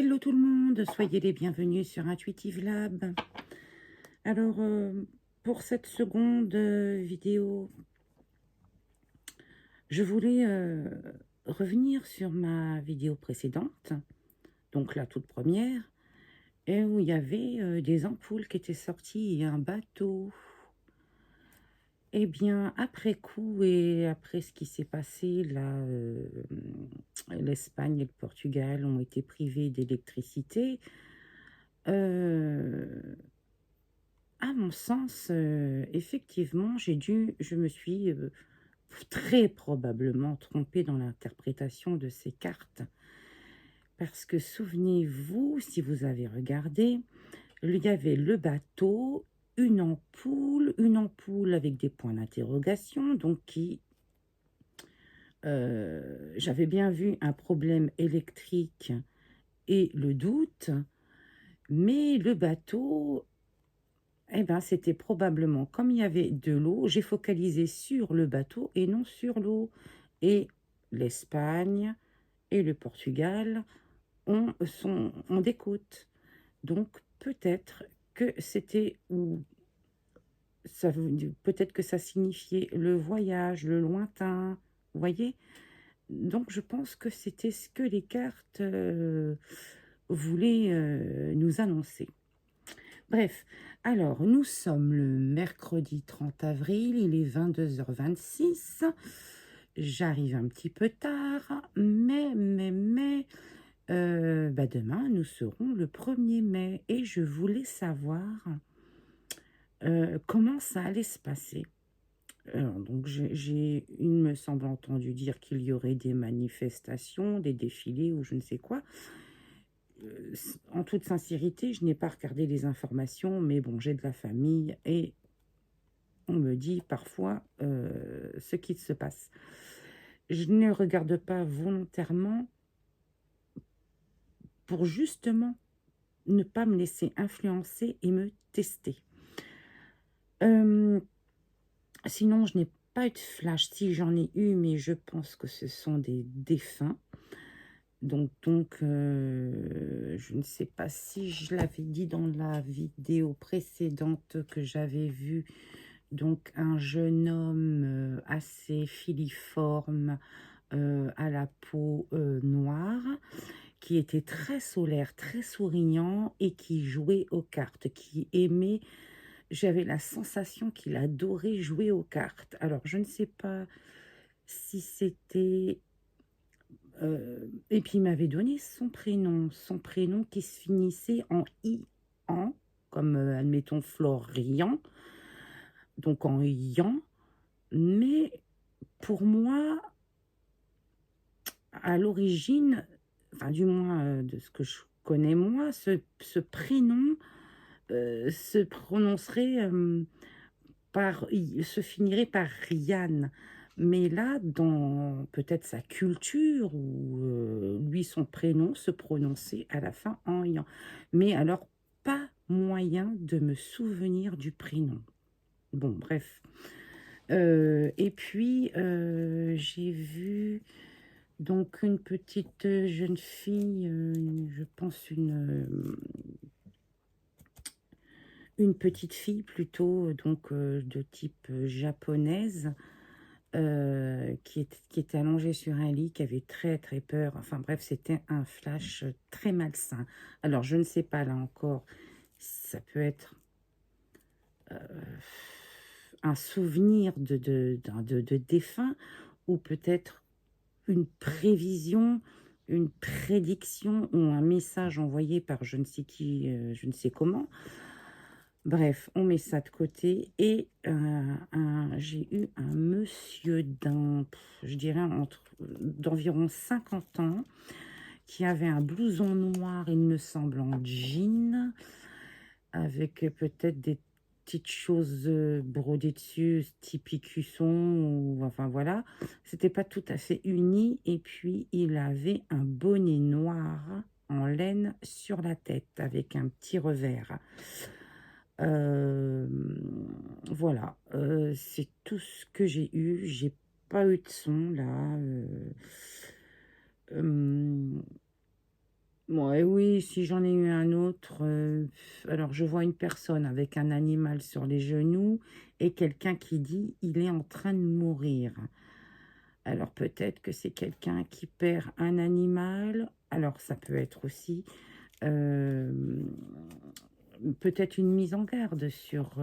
Hello tout le monde, soyez les bienvenus sur Intuitive Lab. Alors, pour cette seconde vidéo, je voulais revenir sur ma vidéo précédente, donc la toute première, et où il y avait des ampoules qui étaient sorties et un bateau. Eh bien, après coup et après ce qui s'est passé là, l'Espagne et le Portugal ont été privés d'électricité. Euh, À mon sens, effectivement, je me suis très probablement trompée dans l'interprétation de ces cartes. Parce que souvenez-vous, si vous avez regardé, il y avait le bateau, une ampoule avec des points d'interrogation, donc j'avais bien vu un problème électrique et le doute, mais le bateau, eh ben, c'était probablement, comme il y avait de l'eau, j'ai focalisé sur le bateau et non sur l'eau. Et l'Espagne et le Portugal ont des côtes. Donc peut-être que c'était, ou peut-être que ça signifiait le voyage, le lointain, vous voyez? Donc je pense que c'était ce que les cartes voulaient nous annoncer. Bref, alors nous sommes le mercredi 30 avril, il est 22h26. J'arrive un petit peu tard, mais demain nous serons le 1er mai et je voulais savoir comment ça allait se passer. Alors, donc il me semble entendu dire qu'il y aurait des manifestations, des défilés ou je ne sais quoi. En toute sincérité, je n'ai pas regardé les informations, mais bon, j'ai de la famille et on me dit parfois ce qui se passe. Je ne regarde pas volontairement pour justement ne pas me laisser influencer et me tester. Sinon, je n'ai pas eu de flash. Si j'en ai eu, mais je pense que ce sont des défunts. Donc je ne sais pas si je l'avais dit dans la vidéo précédente que j'avais vu. Donc un jeune homme assez filiforme, à la peau noire, qui était très solaire, très souriant et qui jouait aux cartes, qui aimait, j'avais la sensation qu'il adorait jouer aux cartes. Alors je ne sais pas si c'était et puis il m'avait donné son prénom qui se finissait en Ian, comme admettons Florian, donc en Ian. Mais pour moi, à l'origine, enfin du moins de ce que je connais moi, ce prénom se prononcerait se finirait par Ryan. Mais là, dans peut-être sa culture ou lui, son prénom se prononçait à la fin en Yan. Mais alors, pas moyen de me souvenir du prénom. Bon, bref. Et puis, j'ai vu donc une petite jeune fille, je pense une petite fille plutôt, donc de type japonaise, qui était allongée sur un lit, qui avait très très peur. Enfin bref, c'était un flash très malsain. Alors je ne sais pas là encore, ça peut être un souvenir de défunt ou peut-être une prévision, une prédiction ou un message envoyé par je ne sais qui, je ne sais comment. Bref, on met ça de côté et j'ai eu un monsieur je dirais d'environ 50 ans qui avait un blouson noir, il me semble en jean, avec peut-être des petites choses brodées dessus, type écusson, ou enfin voilà. C'était pas tout à fait uni et puis il avait un bonnet noir en laine sur la tête avec un petit revers. Euh, voilà, c'est tout ce que j'ai eu. J'ai pas eu de son là. Euh, Ouais, oui, si j'en ai eu un autre, alors je vois une personne avec un animal sur les genoux et quelqu'un qui dit: «Il est en train de mourir». Alors peut-être que c'est quelqu'un qui perd un animal, alors ça peut être aussi, hem, peut-être une mise en garde sur,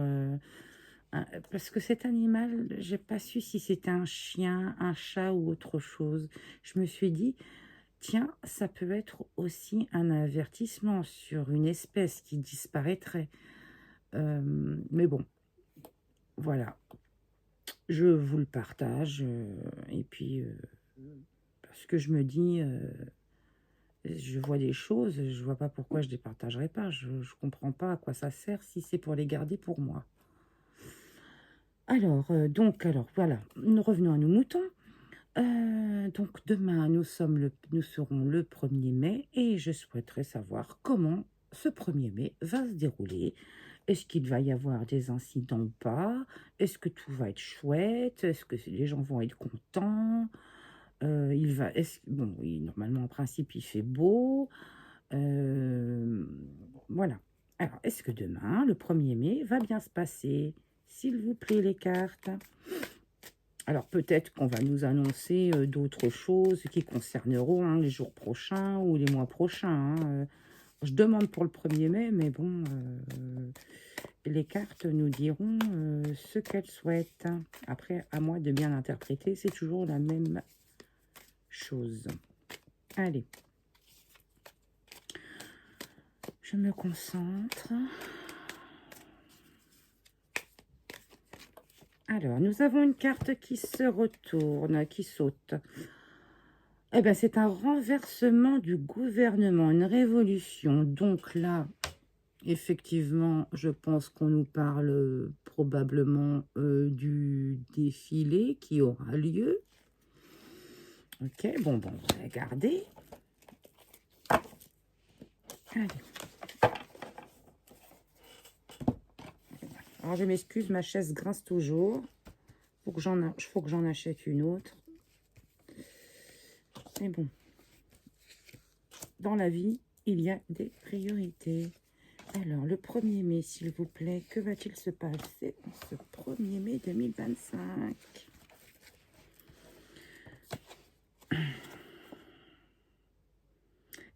parce que cet animal, j'ai pas su si c'était un chien, un chat ou autre chose. Je me suis dit: «Tiens, ça peut être aussi un avertissement sur une espèce qui disparaîtrait». Mais bon, voilà, je vous le partage, et puis, parce que je me dis, je vois des choses, je vois pas pourquoi je les partagerais pas. Je comprends pas à quoi ça sert si c'est pour les garder pour moi. Alors voilà, nous revenons à nos moutons. Donc demain, nous serons le 1er mai et je souhaiterais savoir comment ce 1er mai va se dérouler. Est-ce qu'il va y avoir des incidents ou pas? Est-ce que tout va être chouette? Est-ce que les gens vont être contents? Bon, oui, normalement, en principe, il fait beau. Hem, voilà. Alors, est-ce que demain, le 1er mai, va bien se passer? S'il vous plaît, les cartes. Alors, peut-être qu'on va nous annoncer, d'autres choses qui concerneront, hein, les jours prochains ou les mois prochains, hein. Je demande pour le 1er mai, mais bon, les cartes nous diront, ce qu'elles souhaitent. Après, à moi de bien interpréter, c'est toujours la même chose. Allez, je me concentre. Alors, nous avons une carte qui se retourne, qui saute. Eh bien, c'est un renversement du gouvernement, une révolution. Donc là, effectivement, je pense qu'on nous parle probablement du défilé qui aura lieu. Ok, bon, on va regarder. Allez. Alors, je m'excuse, ma chaise grince toujours. Faut que j'en achète une autre. Mais bon, dans la vie, il y a des priorités. Alors, le 1er mai, s'il vous plaît, que va-t-il se passer ce 1er mai 2025?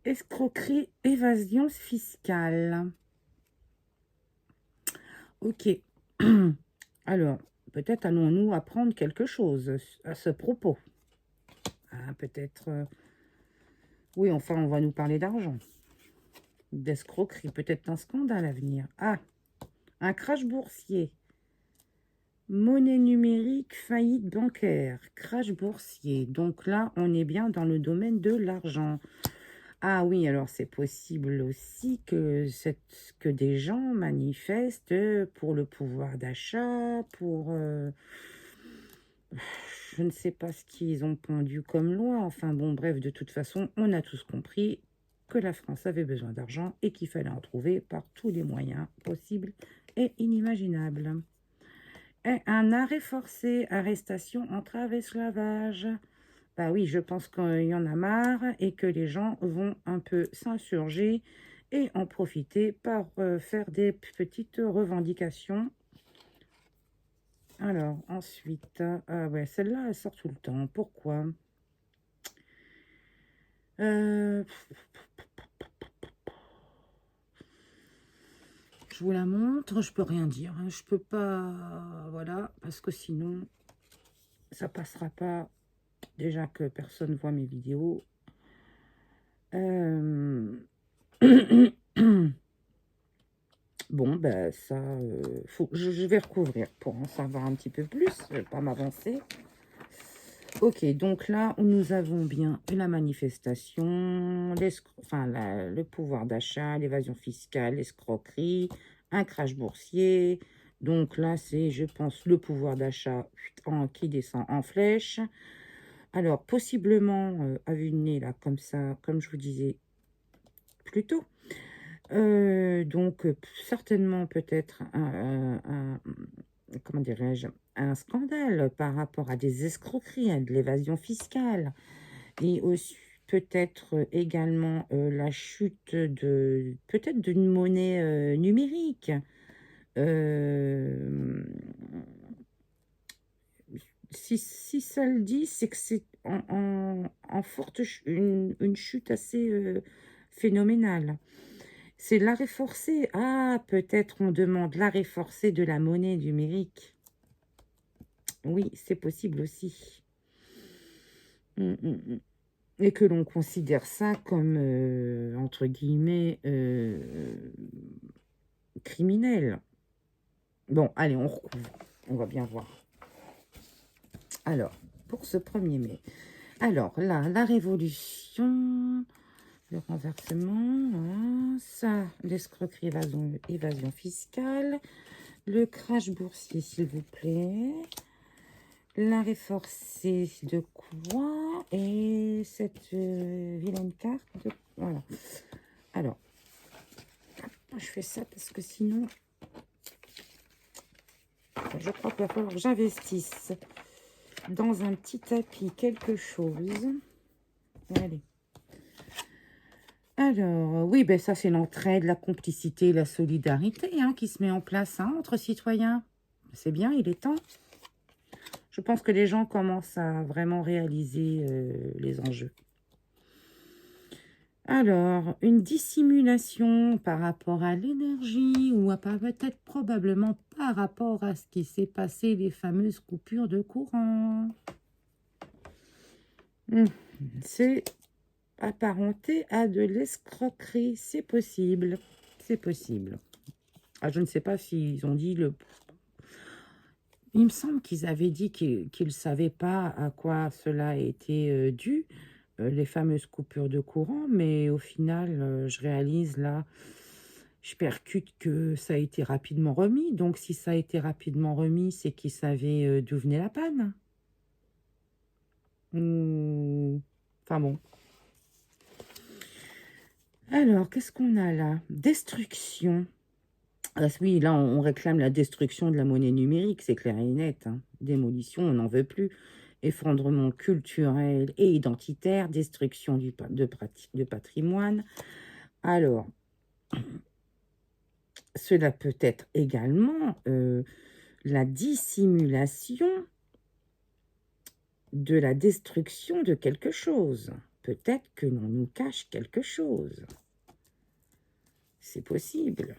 Escroquerie, évasion fiscale. Ok. Alors, peut-être allons-nous apprendre quelque chose à ce propos. Ah, peut-être... oui, enfin, on va nous parler d'argent. D'escroquerie, peut-être un scandale à venir. Ah, un crash boursier. Monnaie numérique, faillite bancaire, crash boursier. Donc là, on est bien dans le domaine de l'argent. Ah oui, alors c'est possible aussi que des gens manifestent pour le pouvoir d'achat, pour... je ne sais pas ce qu'ils ont pondu comme loi. Enfin bon, bref, de toute façon, on a tous compris que la France avait besoin d'argent et qu'il fallait en trouver par tous les moyens possibles et inimaginables. Et un arrêt forcé, arrestation, entrave, esclavage. Bah oui, je pense qu'il y en a marre et que les gens vont un peu s'insurger et en profiter par faire des petites revendications. Alors, ensuite, ah ouais, celle-là, elle sort tout le temps. Pourquoi? Euh, je vous la montre, je peux rien dire, hein. Je peux pas, voilà, parce que sinon, ça passera pas. Déjà que personne voit mes vidéos. Euh, Bon, ben ça, je vais recouvrir pour en savoir un petit peu plus. Je vais pas m'avancer. Ok, donc là, nous avons bien la manifestation, le pouvoir d'achat, l'évasion fiscale, l'escroquerie, un crash boursier. Donc là, c'est, je pense, le pouvoir d'achat qui descend en flèche. Alors, possiblement, à vue de nez, là, comme ça, comme je vous disais plus tôt. Donc, certainement, peut-être comment dirais-je, un scandale par rapport à des escroqueries, à de l'évasion fiscale. Et aussi, peut-être également la chute de peut-être d'une monnaie numérique. Euh, si ça le dit, c'est que c'est en forte une chute assez phénoménale. C'est l'arrêt forcé. Ah, peut-être on demande l'arrêt forcé de la monnaie numérique. Oui, c'est possible aussi. Et que l'on considère ça comme, entre guillemets, criminel. Bon, allez, on recouvre. On va bien voir. Alors, pour ce 1er mai. Alors, là, la révolution, le renversement, hein, ça, l'escroquerie, évasion fiscale, le crash boursier, s'il vous plaît. L'arrêt forcé de quoi? Et cette vilaine carte de... Voilà. Alors, je fais ça parce que sinon, je crois qu'il va falloir que j'investisse dans un petit tapis quelque chose. Allez. Alors, oui, ben ça, c'est l'entraide, la complicité, la solidarité hein, qui se met en place hein, entre citoyens. C'est bien, il est temps. Je pense que les gens commencent à vraiment réaliser les enjeux. Alors, une dissimulation par rapport à l'énergie ou peut-être probablement par rapport à ce qui s'est passé, les fameuses coupures de courant. C'est apparenté à de l'escroquerie, c'est possible. C'est possible. Ah, je ne sais pas s'ils ont dit le... Il me semble qu'ils avaient dit qu'ils ne savaient pas à quoi cela était dû, les fameuses coupures de courant, mais au final, je réalise là, je percute que ça a été rapidement remis. Donc, si ça a été rapidement remis, c'est qu'ils savaient d'où venait la panne. Enfin bon. Alors, qu'est-ce qu'on a là? Destruction. Ah, oui, là, on réclame la destruction de la monnaie numérique, c'est clair et net. Hein. Démolition, on n'en veut plus. Effondrement culturel et identitaire, destruction de patrimoine. Alors, cela peut être également la dissimulation de la destruction de quelque chose. Peut-être que l'on nous cache quelque chose. C'est possible.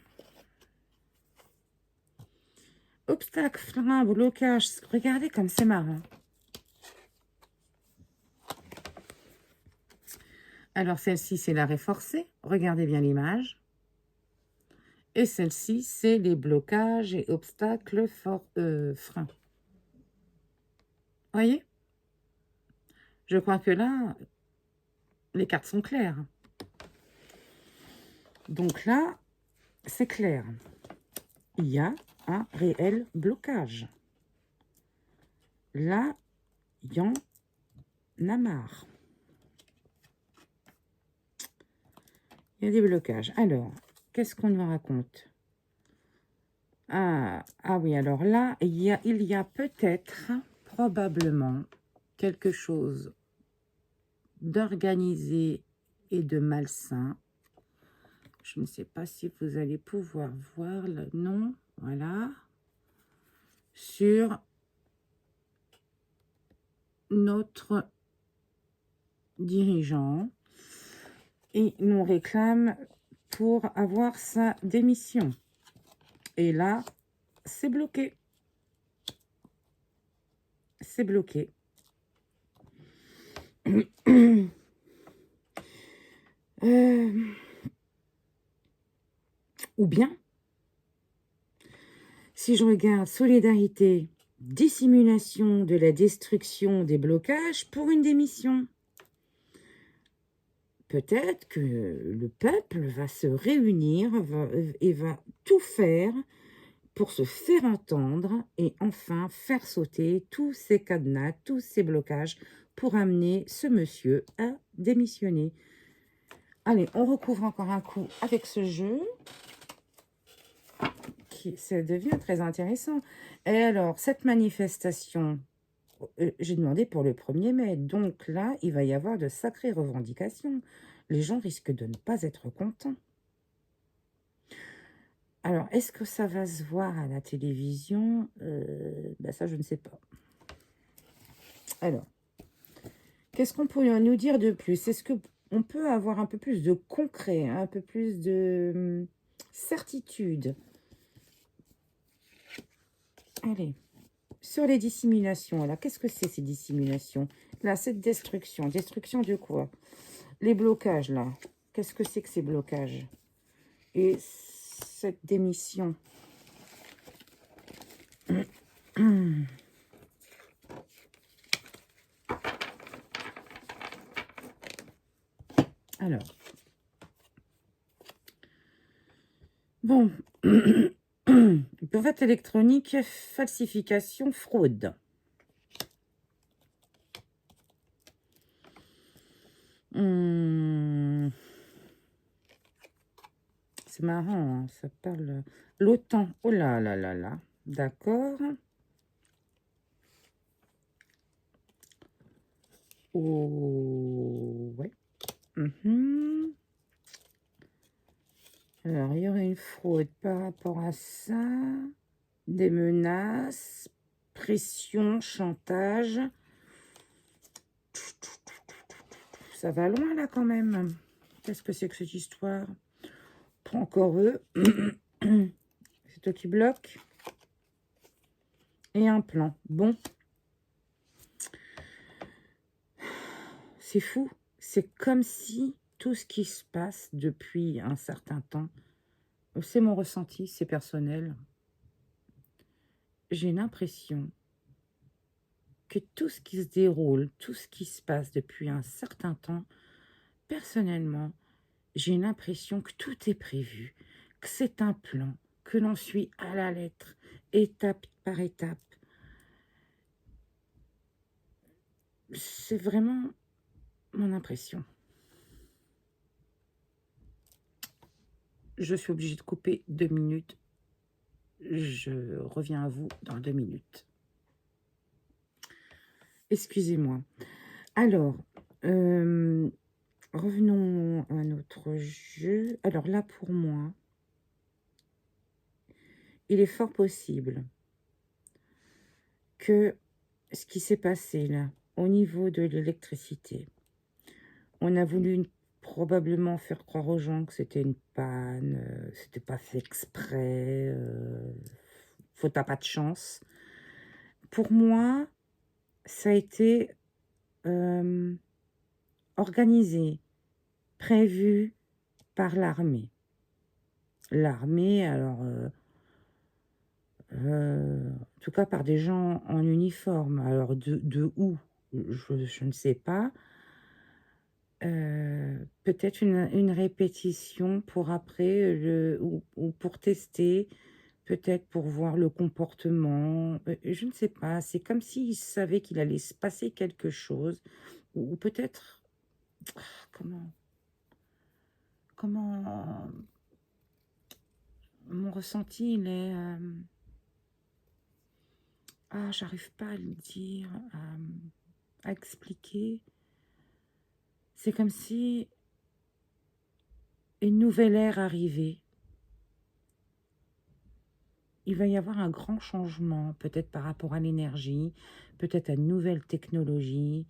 Obstacle, frein, blocage. Regardez comme c'est marrant. Alors, celle-ci, c'est l'arrêt forcé. Regardez bien l'image. Et celle-ci, c'est les blocages et obstacles freins. Voyez? Je crois que là, les cartes sont claires. Donc là, c'est clair. Il y a un réel blocage. Là, il y en a marre. Il y a des blocages. Alors, qu'est-ce qu'on nous raconte? Ah oui, alors là, il y a peut-être, probablement, quelque chose d'organisé et de malsain. Je ne sais pas si vous allez pouvoir voir le nom, voilà, sur notre dirigeant. Et nous réclame pour avoir sa démission. Et là, c'est bloqué. C'est bloqué. Ou bien, si je regarde solidarité, dissimulation de la destruction des blocages pour une démission. Peut-être que le peuple va se réunir et va tout faire pour se faire entendre et enfin faire sauter tous ces cadenas, tous ces blocages pour amener ce monsieur à démissionner. Allez, on recouvre encore un coup avec ce jeu. Ça devient très intéressant. Et alors, cette manifestation, j'ai demandé pour le 1er mai. Donc là, il va y avoir de sacrées revendications. Les gens risquent de ne pas être contents. Alors, est-ce que ça va se voir à la télévision? Ça, je ne sais pas. Alors, qu'est-ce qu'on peut nous dire de plus? Est-ce qu'on peut avoir un peu plus de concret, un peu plus de certitude? Allez, sur les dissimulations, là, qu'est-ce que c'est ces dissimulations? Là, cette destruction. Destruction de quoi? Les blocages, là. Qu'est-ce que c'est que ces blocages? Et cette démission. Alors. Bon. Brevet électronique, falsification, fraude. C'est marrant, hein, ça parle... L'OTAN, oh là là là là, d'accord. Oh, ouais. Alors, il y aurait une fraude par rapport à ça. Des menaces, pression, chantage. Ça va loin, là, quand même. Qu'est-ce que c'est que cette histoire? Pas encore eux. C'est toi qui bloque. Et un plan. Bon. C'est fou. C'est comme si tout ce qui se passe depuis un certain temps, c'est mon ressenti, c'est personnel. J'ai l'impression que tout ce qui se déroule, tout ce qui se passe depuis un certain temps, personnellement, j'ai l'impression que tout est prévu, que c'est un plan, que l'on suit à la lettre, étape par étape. C'est vraiment mon impression. Je suis obligée de couper 2 minutes. Je reviens à vous dans 2 minutes. Excusez-moi. Alors, revenons à notre jeu. Alors là, pour moi, il est fort possible que ce qui s'est passé là, au niveau de l'électricité, on a voulu probablement faire croire aux gens que c'était une panne, c'était pas fait exprès, faute à pas de chance. Pour moi, ça a été organisé, prévu par l'armée. L'armée, alors, en tout cas par des gens en uniforme. Alors, de où? Je ne sais pas. Peut-être une répétition pour après, ou pour tester, peut-être pour voir le comportement. Je ne sais pas. C'est comme s'ils savaient qu'il allait se passer quelque chose. Ou peut-être... Comment mon ressenti, il est... j'arrive pas à le dire, à expliquer. C'est comme si une nouvelle ère arrivait. Il va y avoir un grand changement, peut-être par rapport à l'énergie, peut-être à une nouvelle technologie.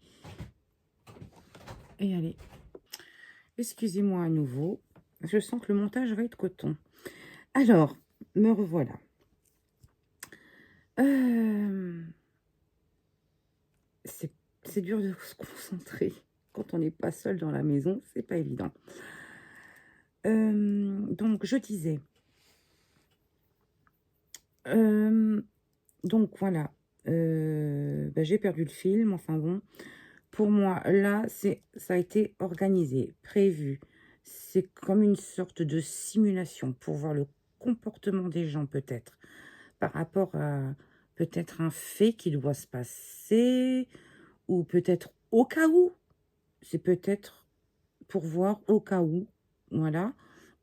Et allez, excusez-moi à nouveau, je sens que le montage va être coton. Alors, me revoilà. C'est dur de se concentrer quand on n'est pas seul dans la maison, c'est pas évident. Donc, je disais... donc, voilà. J'ai perdu le film, enfin bon. Pour moi, là, ça a été organisé, prévu. C'est comme une sorte de simulation pour voir le comportement des gens, peut-être, par rapport à peut-être un fait qui doit se passer, ou peut-être au cas où. C'est peut-être pour voir au cas où, voilà,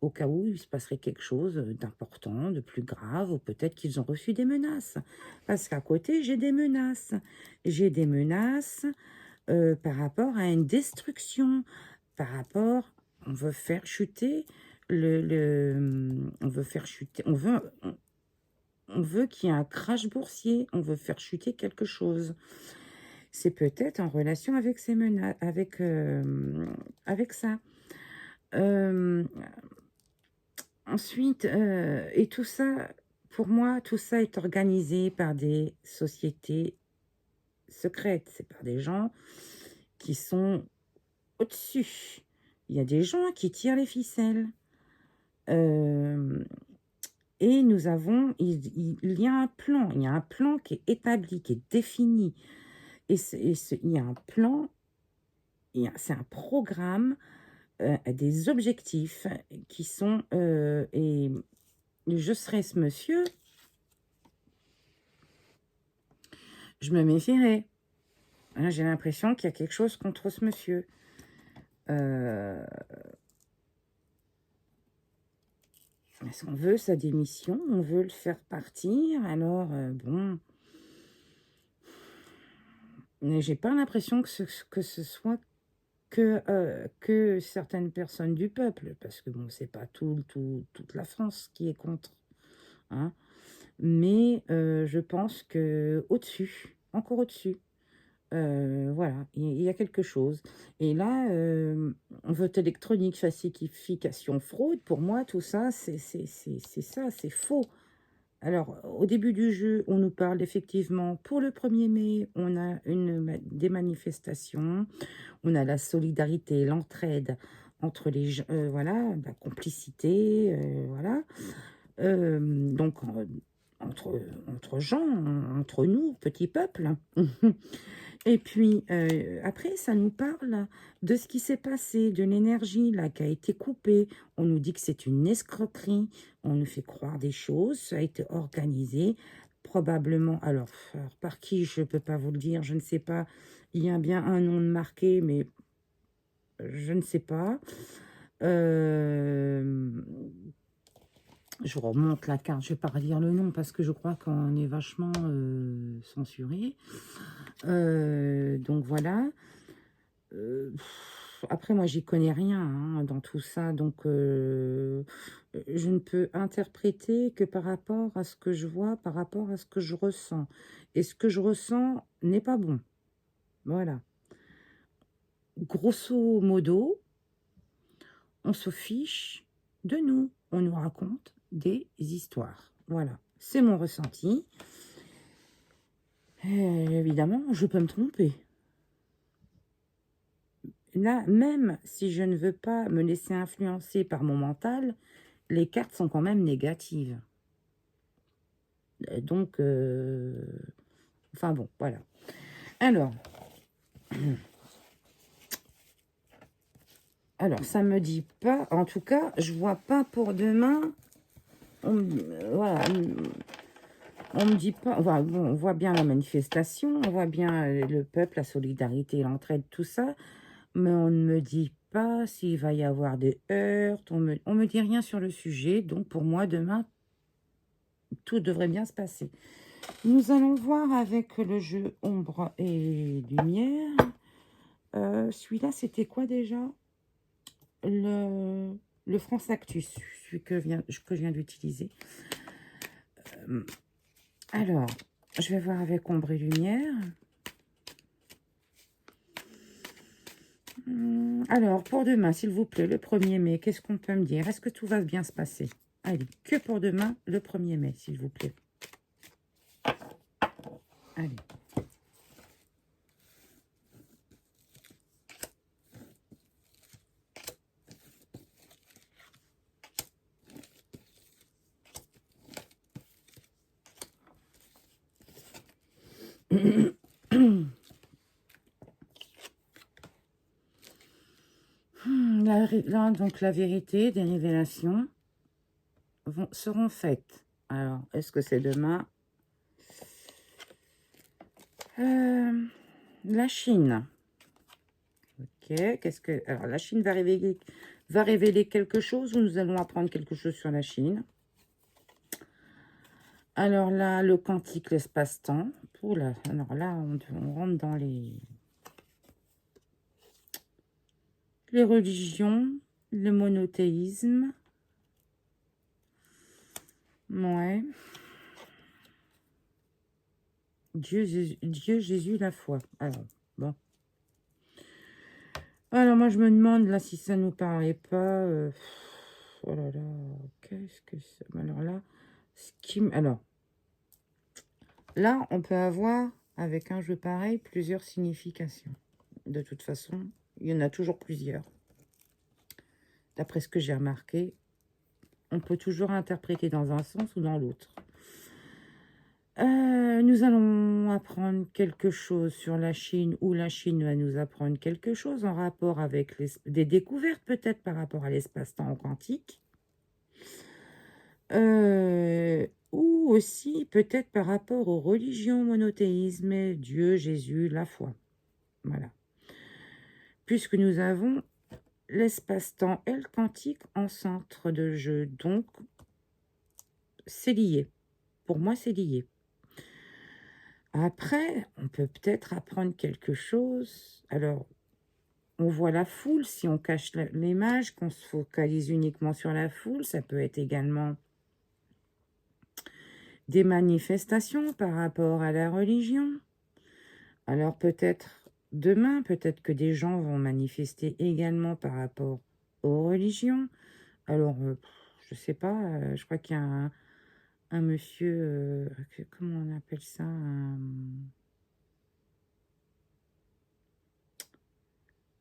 au cas où il se passerait quelque chose d'important, de plus grave, ou peut-être qu'ils ont reçu des menaces. Parce qu'à côté, j'ai des menaces. J'ai des menaces par rapport à une destruction, par rapport, on veut faire chuter on veut faire chuter, on veut qu'il y ait un crash boursier, on veut faire chuter quelque chose. C'est peut-être en relation avec ces menaces, avec ça. Euh, Ensuite, et tout ça, pour moi, tout ça est organisé par des sociétés secrètes. C'est par des gens qui sont au-dessus. Il y a des gens qui tirent les ficelles. Euh, et nous avons, il y a un plan, il y a un plan qui est établi, qui est défini. Il y a un plan, c'est un programme, des objectifs qui sont, et je serais ce monsieur, je me méfierais. Là, j'ai l'impression qu'il y a quelque chose contre ce monsieur. Est-ce qu'on veut sa démission? On veut le faire partir? Alors, bon... Mais j'ai pas l'impression que ce soit que certaines personnes du peuple, parce que bon, c'est pas toute la France qui est contre, hein. Mais je pense que au-dessus, encore au-dessus, voilà, il y a quelque chose. Et là, vote électronique, falsification, fraude, pour moi, tout ça, c'est ça, c'est faux. Alors, au début du jeu, on nous parle effectivement, pour le 1er mai, on a des manifestations, on a la solidarité, l'entraide entre les gens, voilà, la complicité, voilà. Donc, entre gens, entre nous, petit peuple. Et puis, après, ça nous parle de ce qui s'est passé, de l'énergie là qui a été coupée. On nous dit que c'est une escroquerie. On nous fait croire des choses. Ça a été organisé, probablement. Alors, par qui, je ne peux pas vous le dire. Je ne sais pas. Il y a bien un nom de marqué, mais je ne sais pas. Je remonte la carte. Je ne vais pas redire le nom parce que je crois qu'on est vachement censuré. Donc voilà. Après, moi, j'y connais rien hein, dans tout ça, donc je ne peux interpréter que par rapport à ce que je vois, par rapport à ce que je ressens. Et ce que je ressens n'est pas bon. Voilà. Grosso modo, on se fiche de nous. On nous raconte des histoires. Voilà. C'est mon ressenti. Et évidemment, je peux me tromper. Là, même si je ne veux pas me laisser influencer par mon mental, les cartes sont quand même négatives. Donc, enfin bon, voilà. Alors, ça me dit pas, en tout cas, je vois pas pour demain. Voilà, on me dit pas. On voit bien la manifestation, on voit bien le peuple, la solidarité, l'entraide, tout ça, mais on ne me dit pas s'il va y avoir des heurts. On me dit rien sur le sujet, donc pour moi demain tout devrait bien se passer. Nous allons voir avec le jeu ombre et lumière. Celui-là, c'était quoi déjà? Le France Actus, celui que je viens d'utiliser. Alors, je vais voir avec ombre et lumière. Alors, pour demain, s'il vous plaît, le 1er mai, qu'est-ce qu'on peut me dire? Est-ce que tout va bien se passer? Allez, que pour demain, le 1er mai, s'il vous plaît. Allez. Là, donc la vérité, des révélations seront faites. Alors, est-ce que c'est demain? La Chine. Ok, alors la Chine va va révéler quelque chose ou nous allons apprendre quelque chose sur la Chine. Alors là, le quantique, l'espace-temps. Oula, alors là, on rentre dans les religions, le monothéisme. Ouais. Dieu, Jésus, la foi. Alors, bon. Alors, moi, je me demande, là, si ça nous parlait pas... oh là là, qu'est-ce que c'est? Alors là, alors, là, on peut avoir, avec un jeu pareil, plusieurs significations. De toute façon, il y en a toujours plusieurs. D'après ce que j'ai remarqué, on peut toujours interpréter dans un sens ou dans l'autre. Nous allons apprendre quelque chose sur la Chine, ou la Chine va nous apprendre quelque chose en rapport avec des découvertes peut-être par rapport à l'espace-temps quantique. Ou aussi peut-être par rapport aux religions, monothéisme, Dieu, Jésus, la foi. Voilà. Puisque nous avons l'espace-temps et le quantique en centre de jeu. Donc, c'est lié. Pour moi, c'est lié. Après, on peut peut-être apprendre quelque chose. Alors, on voit la foule. Si on cache l'image, qu'on se focalise uniquement sur la foule, ça peut être également des manifestations par rapport à la religion. Alors, peut-être demain, peut-être que des gens vont manifester également par rapport aux religions. Alors, je sais pas, je crois qu'il y a un monsieur, comment on appelle ça,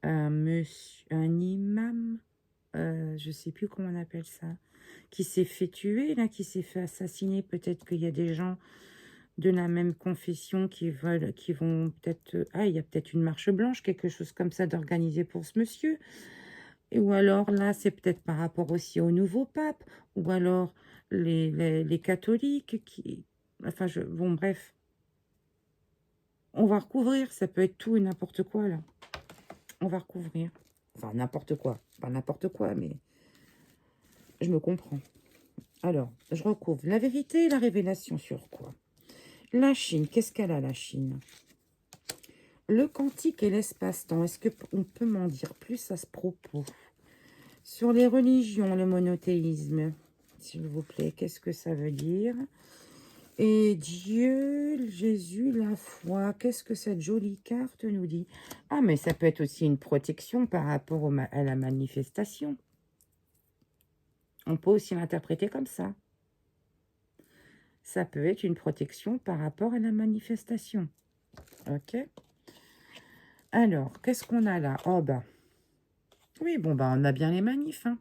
un imam, je sais plus comment on appelle ça, qui s'est fait tuer, là, qui s'est fait assassiner. Peut-être qu'il y a des gens de la même confession qui vont peut-être... Ah, il y a peut-être une marche blanche, quelque chose comme ça d'organisé pour ce monsieur. Ou alors là, c'est peut-être par rapport aussi au nouveau pape, ou alors les catholiques qui... Enfin, bon, bref. On va recouvrir, ça peut être tout et n'importe quoi, là. On va recouvrir. Enfin, n'importe quoi. Pas n'importe quoi, mais je me comprends. Alors, je recouvre la vérité et la révélation sur quoi? La Chine, qu'est-ce qu'elle a, la Chine? Le quantique et l'espace-temps, est-ce qu'on peut m'en dire plus à ce propos? Sur les religions, le monothéisme, s'il vous plaît, qu'est-ce que ça veut dire? Et Dieu, Jésus, la foi, qu'est-ce que cette jolie carte nous dit? Ah, mais ça peut être aussi une protection par rapport à la manifestation. On peut aussi l'interpréter comme ça. Ça peut être une protection par rapport à la manifestation. Ok? Alors, qu'est-ce qu'on a là? Oh, bah. Oui, bon, bah, on a bien les manifs, hein.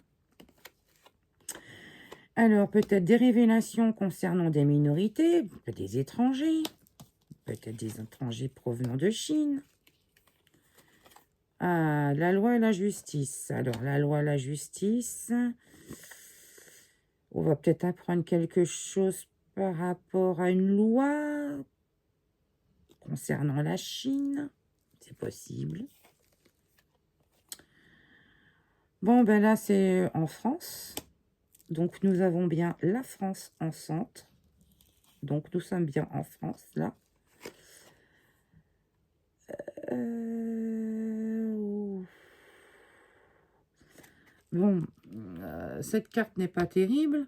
Alors, peut-être des révélations concernant des minorités, des étrangers, peut-être des étrangers provenant de Chine. Ah, la loi et la justice. Alors, la loi et la justice, on va peut-être apprendre quelque chose par rapport à une loi concernant la Chine. C'est possible. Bon, ben là, c'est en France. Donc, nous avons bien la France en centre. Donc, nous sommes bien en France, là. Bon, cette carte n'est pas terrible.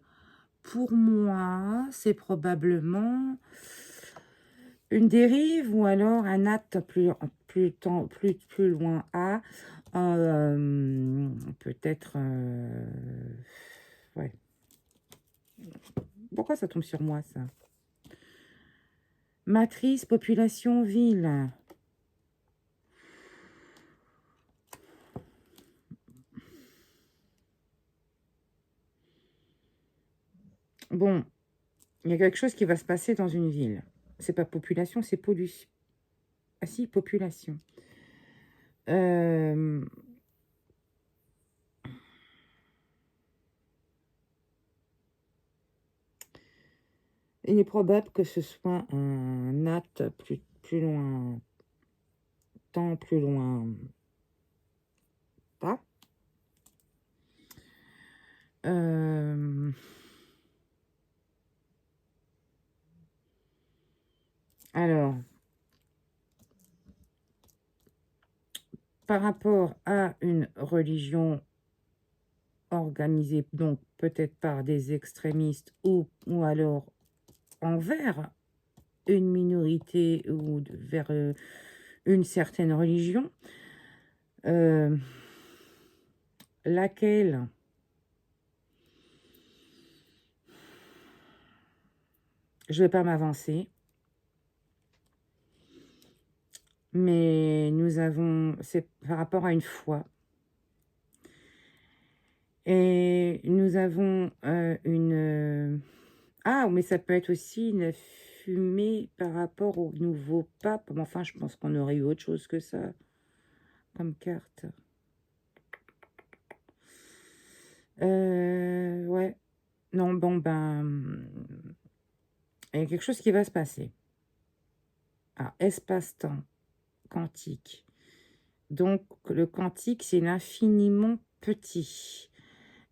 Pour moi, c'est probablement une dérive ou alors un acte plus loin à peut-être ouais. Pourquoi ça tombe sur moi, ça? Matrice, population, ville. Bon, il y a quelque chose qui va se passer dans une ville. C'est pas population, c'est pollution. Ah si, population. Il est probable que ce soit un acte plus loin, tant plus loin pas. Euh, alors, par rapport à une religion organisée, donc peut-être par des extrémistes ou alors envers une minorité ou vers une certaine religion, euh, laquelle je ne vais pas m'avancer, mais nous avons, c'est par rapport à une foi, et nous avons ah, mais ça peut être aussi une fumée par rapport au nouveau pape, mais enfin, je pense qu'on aurait eu autre chose que ça comme carte. Ouais, non, bon, ben, il y a quelque chose qui va se passer. Ah, espace-temps, quantique. Donc, le quantique, c'est l'infiniment petit.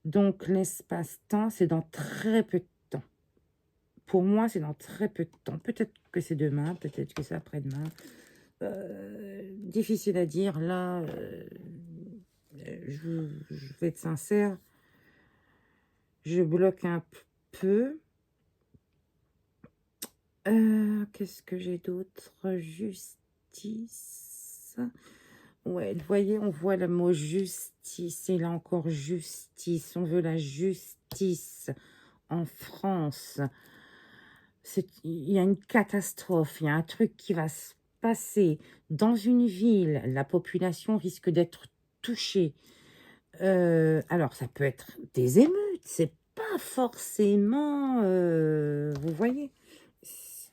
Donc, l'espace-temps, c'est dans très peu de temps. Pour moi, c'est dans très peu de temps. Peut-être que c'est demain, peut-être que c'est après-demain. Difficile à dire. Là, je vais être sincère. Je bloque un peu. Qu'est-ce que j'ai d'autre? Justice. Ouais, vous voyez, on voit le mot justice. Et là encore, justice. On veut la justice en France. Il y a une catastrophe. Il y a un truc qui va se passer dans une ville. La population risque d'être touchée. Alors, ça peut être des émeutes. C'est pas forcément... vous voyez,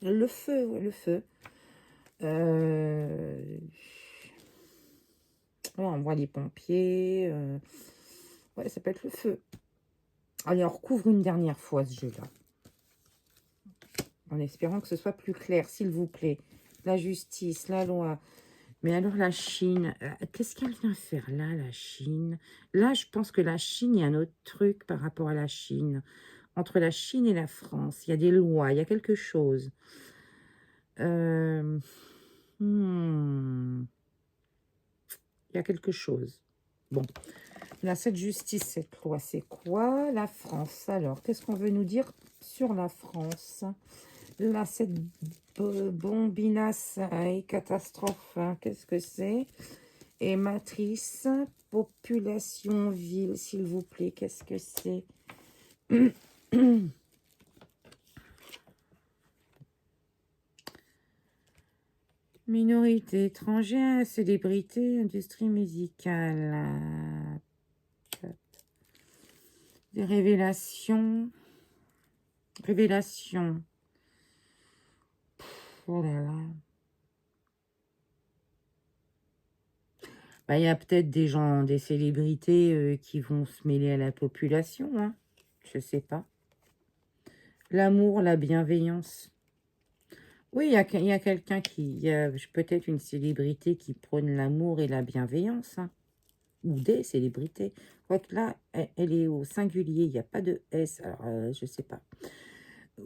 le feu, ouais, le feu. Ouais, on voit les pompiers. Ouais, ça peut être le feu. Allez, on recouvre une dernière fois ce jeu-là. En espérant que ce soit plus clair, s'il vous plaît. La justice, la loi. Mais alors la Chine, qu'est-ce qu'elle vient faire là, la Chine? Là, je pense que la Chine, il y a un autre truc par rapport à la Chine. Entre la Chine et la France, il y a des lois, il y a quelque chose. Il y a quelque chose. Bon, là, cette justice, cette loi, c'est quoi? La France. Alors, qu'est-ce qu'on veut nous dire sur la France? Là, cette bombinasse et catastrophe, hein, qu'est-ce que c'est? Et matrice, population, ville, s'il vous plaît, qu'est-ce que c'est? Minorité étrangère, célébrité, industrie musicale. Des révélations. Révélations. Oh là là. Bah, il y a peut-être des gens, des célébrités qui vont se mêler à la population, hein. Je sais pas. L'amour, la bienveillance. Oui, il y a quelqu'un qui... Il y a peut-être une célébrité qui prône l'amour et la bienveillance, hein. Ou des célébrités. Quoique là, elle est au singulier, il n'y a pas de S, alors je sais pas.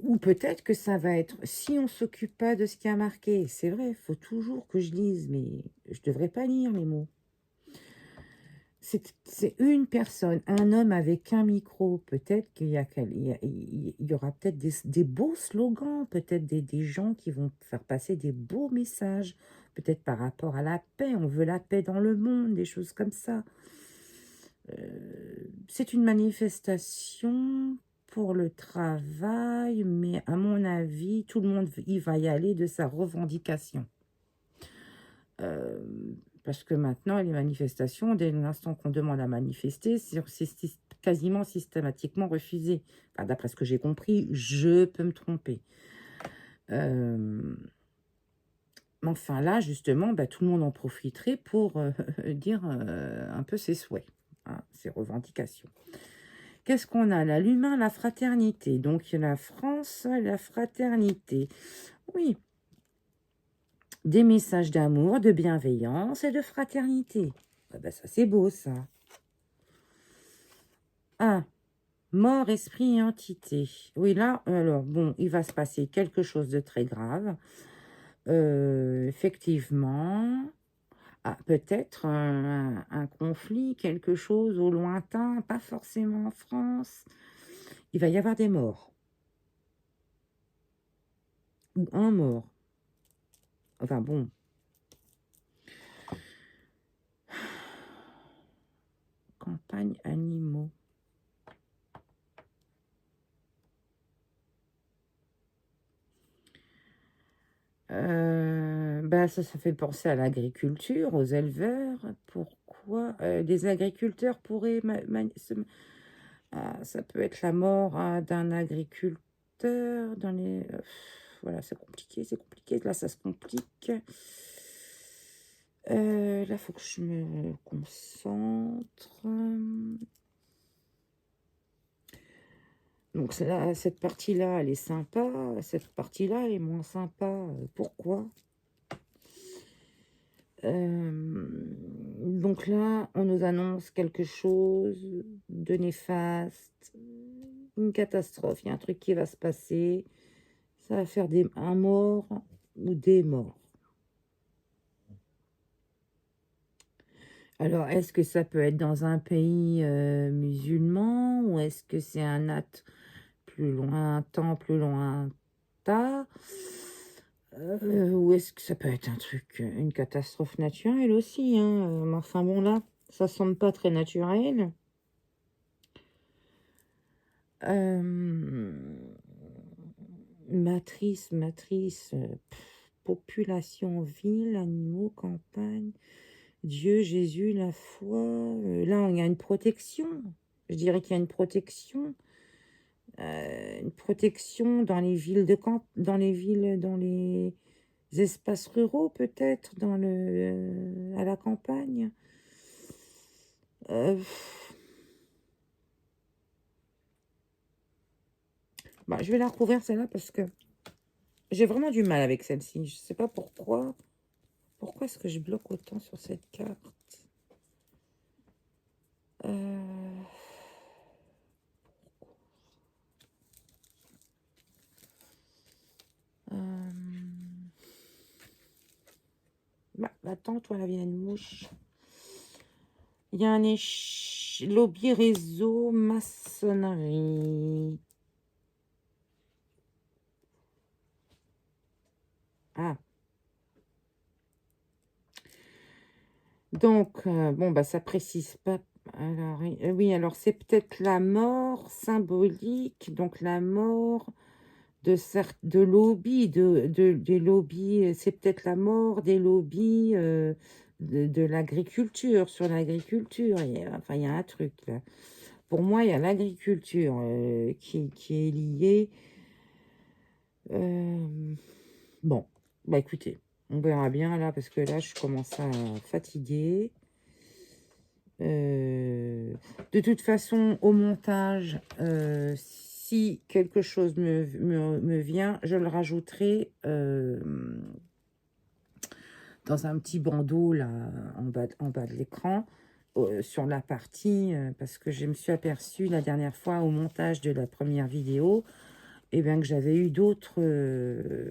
Ou peut-être que ça va être, si on s'occupe pas de ce qui a marqué, c'est vrai, il faut toujours que je lise, mais je devrais pas lire les mots. C'est une personne, un homme avec un micro. Peut-être il y aura peut-être des beaux slogans, peut-être des gens qui vont faire passer des beaux messages, peut-être par rapport à la paix. On veut la paix dans le monde, des choses comme ça. C'est une manifestation pour le travail, mais à mon avis, tout le monde il va y aller de sa revendication. Parce que maintenant, les manifestations, dès l'instant qu'on demande à manifester, c'est quasiment systématiquement refusé. Enfin, d'après ce que j'ai compris, je peux me tromper. Mais enfin, là, justement, bah, tout le monde en profiterait pour dire un peu ses souhaits, hein, ses revendications. Qu'est-ce qu'on a là? L'humain, la fraternité. Donc, la France, la fraternité. Oui, des messages d'amour, de bienveillance et de fraternité. Ah ben ça, c'est beau, ça. Ah, Mort, esprit et entité. Oui, là, alors, bon, il va se passer quelque chose de très grave. Effectivement. Ah, peut-être un conflit, quelque chose au lointain, pas forcément en France. Il va y avoir des morts. Ou un mort. Enfin bon. Campagne animaux. Ben ça fait penser à l'agriculture, aux éleveurs. Pourquoi des agriculteurs pourraient... Ah, ça peut être la mort d'un agriculteur dans les... voilà, c'est compliqué, c'est compliqué. Là, ça se complique. Là, il faut que je me concentre. Donc, cette partie-là, elle est sympa. Cette partie-là, elle est moins sympa. Pourquoi? Donc là, on nous annonce quelque chose de néfaste, une catastrophe. Il y a un truc qui va se passer. Ça va faire un mort ou des morts. Alors, est-ce que ça peut être dans un pays musulman ou est-ce que c'est un acte plus lointain, plus lointain ou est-ce que ça peut être un truc, une catastrophe naturelle aussi, hein, mais enfin bon là, ça semble pas très naturel. Matrice, population, ville, animaux, campagne, Dieu, Jésus, la foi. Là, il y a une protection. Je dirais qu'il y a une protection dans les villes de camp, dans les espaces ruraux peut-être, à la campagne. Bah, je vais la recouvrir celle-là parce que j'ai vraiment du mal avec celle-ci. Je sais pas pourquoi. Pourquoi est-ce que je bloque autant sur cette carte? Bah, attends, toi, la vilaine mouche. Il y a un lobby réseau maçonnerie. Ah. Donc, bon, bah, ça précise pas. Alors, oui, alors c'est peut-être la mort symbolique, donc la mort de lobbies, des lobbies, c'est peut-être la mort des lobbies de l'agriculture, sur l'agriculture. Enfin, il y a un truc là. Pour moi, il y a l'agriculture qui est liée. Bon, bah écoutez, on verra bien là, parce que là, je commence à fatiguer. De toute façon, au montage, si quelque chose me vient, je le rajouterai dans un petit bandeau là, en bas de l'écran, sur la partie, parce que je me suis aperçue la dernière fois au montage de la première vidéo, et bien que j'avais eu d'autres,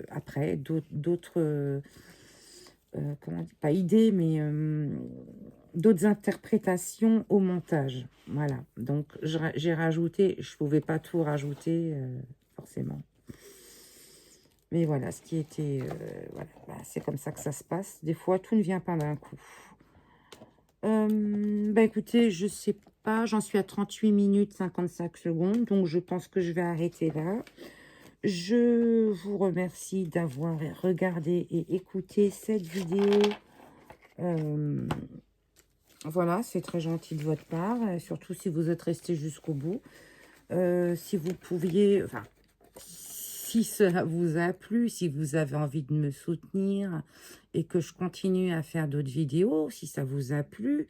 après, d'autres, comment dire, pas idées, mais d'autres interprétations au montage. Voilà, donc j'ai rajouté, je pouvais pas tout rajouter, forcément. Mais voilà, ce qui était, voilà, bah, c'est comme ça que ça se passe. Des fois, tout ne vient pas d'un coup. Bah écoutez, je sais pas, j'en suis à 38 minutes 55 secondes, donc je pense que je vais arrêter là. Je vous remercie d'avoir regardé et écouté cette vidéo. Voilà, c'est très gentil de votre part, surtout si vous êtes resté jusqu'au bout. Si vous pouviez, enfin, si cela vous a plu, si vous avez envie de me soutenir et que je continue à faire d'autres vidéos, si ça vous a plu,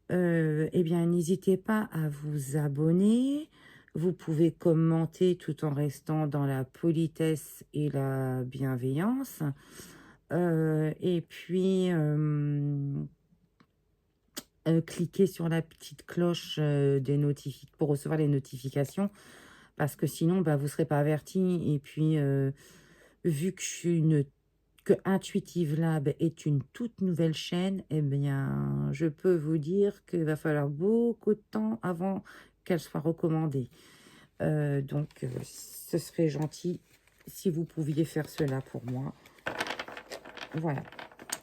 eh bien, n'hésitez pas à vous abonner. Vous pouvez commenter tout en restant dans la politesse et la bienveillance. Et puis, cliquez sur la petite cloche pour recevoir les notifications. Parce que sinon, bah, vous ne serez pas averti. Et puis, vu que que Intuitive Lab est une toute nouvelle chaîne, eh bien, je peux vous dire qu'il va falloir beaucoup de temps avant qu'elle soit recommandée. Donc, ce serait gentil si vous pouviez faire cela pour moi. Voilà.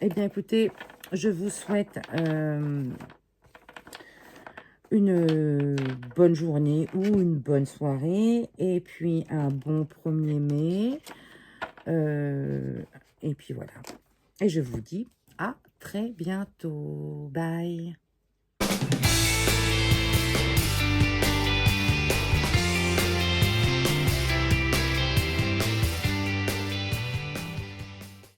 Eh bien, écoutez, je vous souhaite une bonne journée ou une bonne soirée. Et puis, un bon 1er mai. Et puis, voilà. Et je vous dis à très bientôt. Bye.